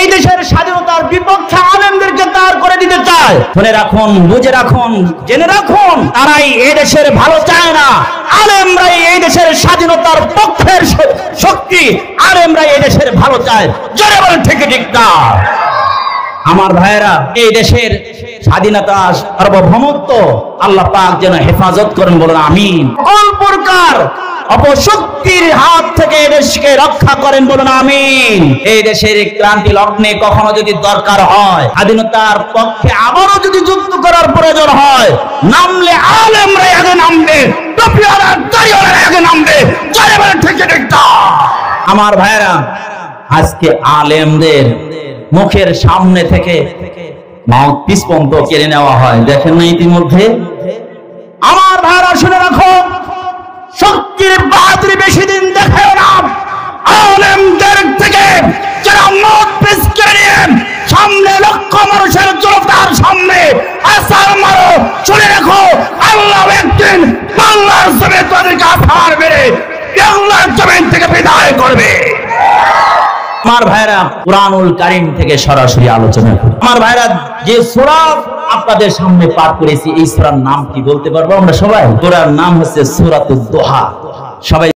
এই দেশের স্বাধীনতার বিপক্ষে আলেমদেরকে দাঁড় করে দিতে চায়। শুনে রাখুন, বুঝে রাখুন, জেনে রাখুন, তারাই এই দেশের ভালো চায় না। আলেমরাই এই দেশের স্বাধীনতার পক্ষের শক্তি, আলেমরাই এই দেশের ভালো চায়। জোরে বলেন ঠিক ঠিক না? আমার ভাইয়েরা, এই দেশের স্বাধীনতা সার্বভৌমত্ব আল্লাহ পাক যেন হেফাজত করেন, বলেন আমিন। কোন প্রকার অপশক্তির হাত থেকে দেশকে রক্ষা করেন, বলুন আমিন। এই দেশের ক্রান্তি লগ্নে কখনো যদি দরকার হয়, স্বাধীনতার পক্ষে আবারও যদি যুদ্ধ করার প্রয়োজন হয়, নামলে আলেমরা আগে নামবে, টুপিওয়ালা দাড়িওয়ালা আগে নামবে। জোরে বলেন ঠিক ঠিক না? আমার ভাইয়েরা, আজকে আলেমদের মুখের সামনে থেকে মাউথপিস পর্যন্ত কেড়ে নেওয়া হয়, দেখেন না ইতিমধ্যে? আমার ভাইয়েরা শুনে রাখো, শক্তির বাহাদুরি বেশি দিন দেখেও না। আলেমদের থেকে যারা মাউথপিস কেড়ে নিয়ে সামনে লক্ষ মানুষের জনতার সামনে আসার মারো, শুনে রাখো, আল্লাহ একদিন বাংলার জমিন তাদেরকে আছাড় মেরে বাংলার জমিন থেকে বিদায় করবে। আমার ভাইরা, কুরআনুল কারীম থেকে সরাসরি আলোচনা করি। আমার ভাইরা, যে সূরা আপনাদের সামনে পাঠ করেছি, এই সূরার নাম কি বলতে পারবো আমরা সবাই? সূরার নাম হচ্ছে সূরাতুদ দুহা। সবাই